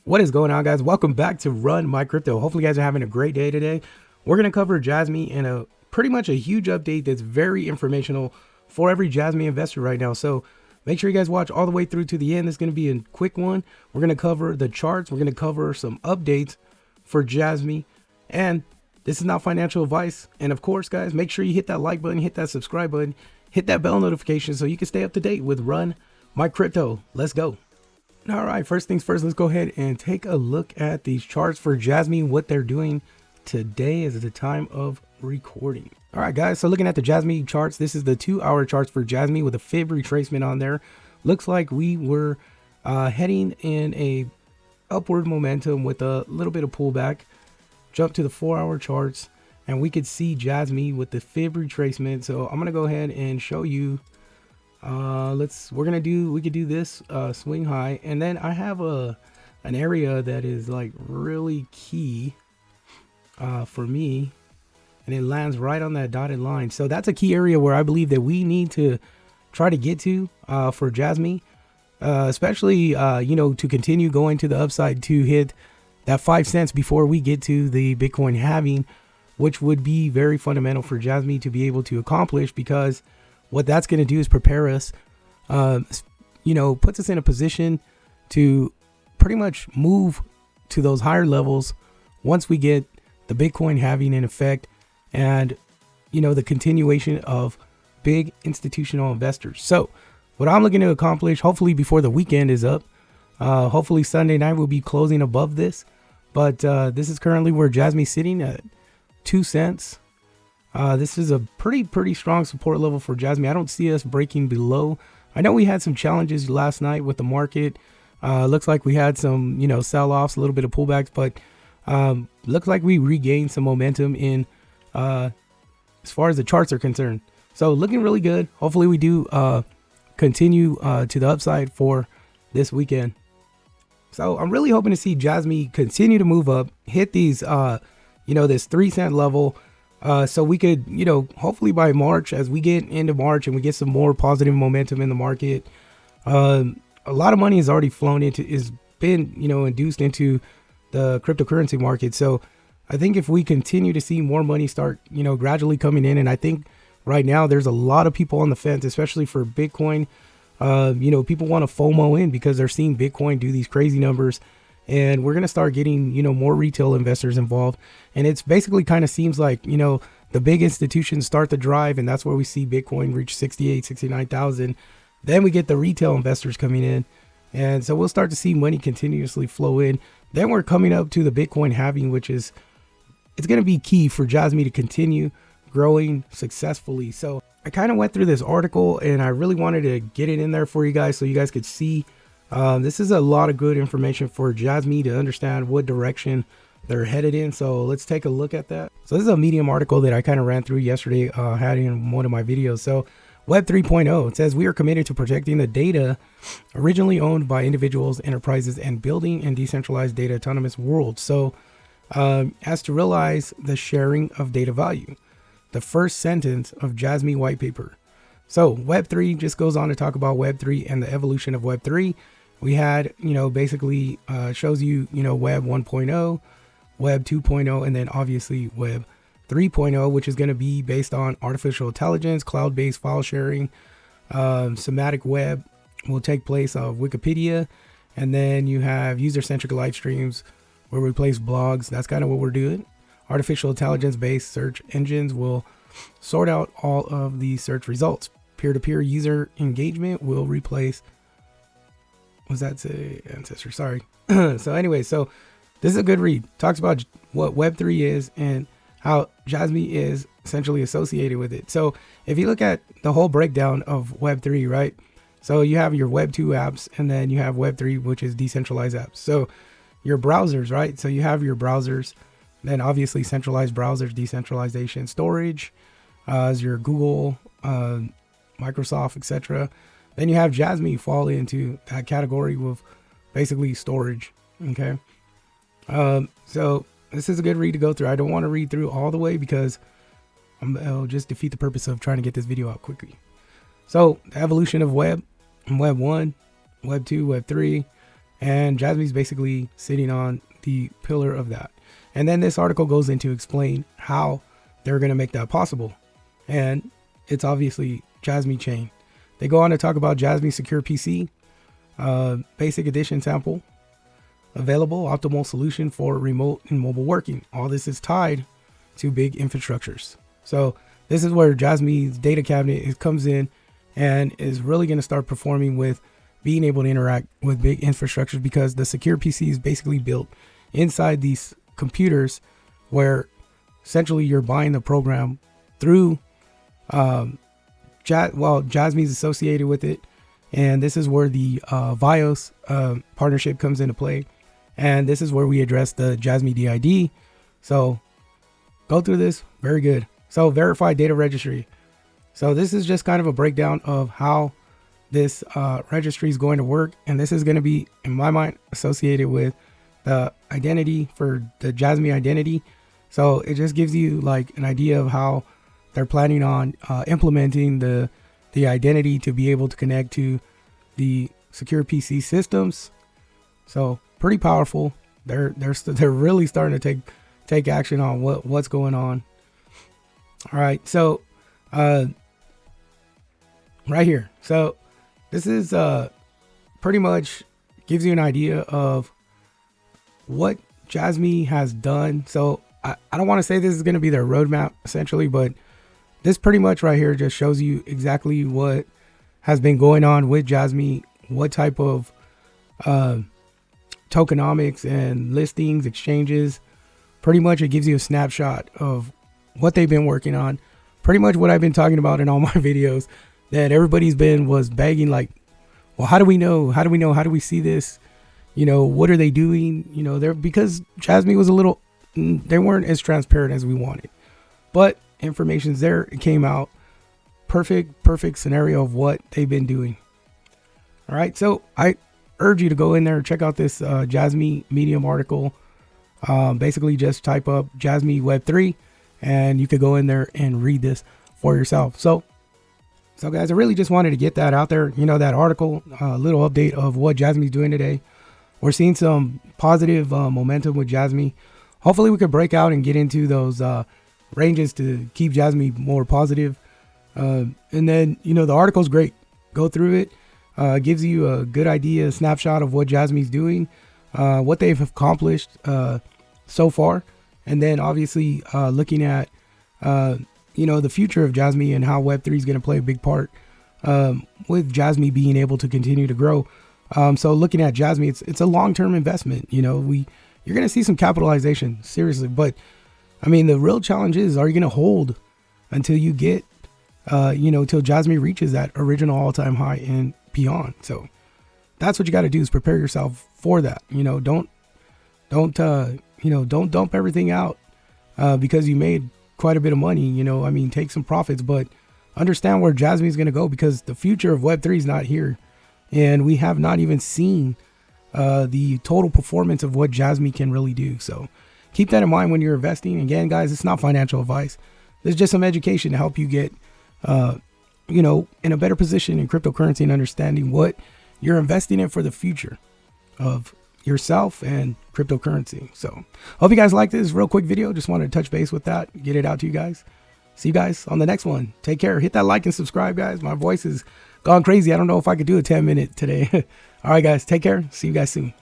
What is going on, guys? Welcome back to Run My Crypto. Hopefully you guys are having a great day today. We're going to cover Jasmy and a pretty much a huge update that's very informational for every Jasmy investor right now. So make sure you guys watch all the way through to the end. This is going to be a quick one. We're going to cover the charts. We're going to cover some updates for Jasmy. And this is not financial advice. And of course, guys, make sure you hit that like button, hit that subscribe button, hit that bell notification so you can stay up to date with Run My Crypto. Let's go. All right, first things first, let's go ahead and take a look at these charts for Jasmy, what they're doing today is the time of recording. All right, guys, so looking at the Jasmy charts, this is the 2-hour charts for Jasmy with a fib retracement on there. Looks like we were heading in a upward momentum with a little bit of pullback. Jump to the 4-hour charts, and we could see Jasmy with the fib retracement. So I'm gonna go ahead and show you. We could do this swing high, and then I have an area that is like really key for me, and it lands right on that dotted line. So that's a key area where I believe that we need to try to get to for Jasmy, especially to continue going to the upside to hit that 5 cents before we get to the Bitcoin halving, which would be very fundamental for Jasmy to be able to accomplish, because what that's going to do is prepare us, puts us in a position to pretty much move to those higher levels once we get the Bitcoin halving in effect and, the continuation of big institutional investors. So what I'm looking to accomplish, hopefully before the weekend is up, hopefully Sunday night we'll be closing above this. But this is currently where Jasmy's sitting at 2 cents. This is a pretty strong support level for Jasmy. I don't see us breaking below. I know we had some challenges last night with the market. Looks like we had some, sell-offs, a little bit of pullbacks, but looks like we regained some momentum in as far as the charts are concerned. So looking really good. Hopefully we do continue to the upside for this weekend. So I'm really hoping to see Jasmy continue to move up, hit these, this 3 cent level. So we could, hopefully by March, as we get into March and we get some more positive momentum in the market, a lot of money has already been induced into the cryptocurrency market. So I think if we continue to see more money start, gradually coming in, and I think right now there's a lot of people on the fence, especially for Bitcoin. People want to FOMO in because they're seeing Bitcoin do these crazy numbers. And we're going to start getting, more retail investors involved. And it's basically kind of seems like, the big institutions start to drive. And that's where we see Bitcoin reach 68, 69,000. Then we get the retail investors coming in. And so we'll start to see money continuously flow in. Then we're coming up to the Bitcoin halving, which is, it's going to be key for Jasmy to continue growing successfully. So I kind of went through this article and I really wanted to get it in there for you guys so you guys could see. This is a lot of good information for Jasmy to understand what direction they're headed in. So let's take a look at that. So this is a Medium article that I kind of ran through yesterday, had in one of my videos. So Web 3.0, it says we are committed to protecting the data originally owned by individuals, enterprises, and building and decentralized data autonomous worlds. So as to realize the sharing of data value, the first sentence of Jasmy white paper. So Web 3 just goes on to talk about Web 3 and the evolution of Web 3. We had, basically shows you, Web 1.0, Web 2.0, and then obviously Web 3.0, which is going to be based on artificial intelligence, cloud-based file sharing. Semantic web will take place of Wikipedia. And then you have user-centric live streams where we replace blogs. That's kind of what we're doing. Artificial intelligence-based search engines will sort out all of the search results. Peer-to-peer user engagement will replace, was that say ancestor? Sorry. So anyway, so this is a good read. Talks about what Web3 is and how Jasmy is essentially associated with it. So if you look at the whole breakdown of Web3, right? So you have your Web2 apps, and then you have Web3, which is decentralized apps. So your browsers, right? So you have your browsers, then obviously centralized browsers, decentralization, storage, as your Google, Microsoft, etc. Then you have Jasmy fall into that category with basically storage. Okay. So this is a good read to go through. I don't want to read through all the way because it'll just defeat the purpose of trying to get this video out quickly. So the evolution of web, Web 1, Web 2, Web 3, and Jasmy's basically sitting on the pillar of that. And then this article goes into explain how they're going to make that possible. And it's obviously Jasmy chain. They go on to talk about Jasmy secure PC, basic edition sample, available optimal solution for remote and mobile working. All this is tied to big infrastructures. So this is where Jasmy's data cabinet comes in and is really going to start performing with being able to interact with big infrastructures, because the secure PC is basically built inside these computers where essentially you're buying the program through Jasmy's associated with it. And this is where the Vios partnership comes into play. And this is where we address the Jasmy DID. So go through this. Very good. So verified data registry. So this is just kind of a breakdown of how this registry is going to work. And this is going to be, in my mind, associated with the identity for the Jasmy identity. So it just gives you like an idea of how they're planning on implementing the identity to be able to connect to the secure PC systems. So pretty powerful. They're really starting to take action on what's going on. All right, so right here. So this is pretty much gives you an idea of what Jasmy has done. So I don't want to say this is going to be their roadmap essentially, but this pretty much right here just shows you exactly what has been going on with Jasmy, what type of tokenomics and listings, exchanges. Pretty much it gives you a snapshot of what they've been working on. Pretty much what I've been talking about in all my videos that everybody's was begging, like, well, how do we know? How do we know? How do we see this? You know, what are they doing? You know, because Jasmy was they weren't as transparent as we wanted, but information's there. It came out. Perfect scenario of what they've been doing. All right. So I urge you to go in there and check out this Jasmy Medium article. Basically just type up Jasmy Web3 and you could go in there and read this for yourself. So guys, I really just wanted to get that out there. You know, that article, a little update of what Jasmy's doing today. We're seeing some positive momentum with Jasmy. Hopefully we could break out and get into those ranges to keep Jasmy more positive. And then, you know, the article's great. Go through it. Gives you a good idea, a snapshot of what Jasmy's doing, what they've accomplished so far. And then obviously looking at, you know, the future of Jasmy and how Web3 is going to play a big part with Jasmy being able to continue to grow. So looking at Jasmy, it's a long-term investment. You know, you're going to see some capitalization, seriously. But I mean, the real challenge is, are you going to hold until you get, you know, till Jasmy reaches that original all-time high and beyond? So that's what you got to do, is prepare yourself for that. You know, don't dump everything out because you made quite a bit of money. You know, I mean, take some profits, but understand where Jasmy is going to go, because the future of Web3 is not here. And we have not even seen the total performance of what Jasmy can really do. So keep that in mind when you're investing. Again, guys, it's not financial advice. There's just some education to help you get, you know, in a better position in cryptocurrency and understanding what you're investing in for the future of yourself and cryptocurrency. So hope you guys like this real quick video. Just wanted to touch base with that, get it out to you guys. See you guys on the next one. Take care. Hit that like and subscribe, guys. My voice is gone crazy. I don't know if I could do a 10-minute today. All right, guys, take care. See you guys soon.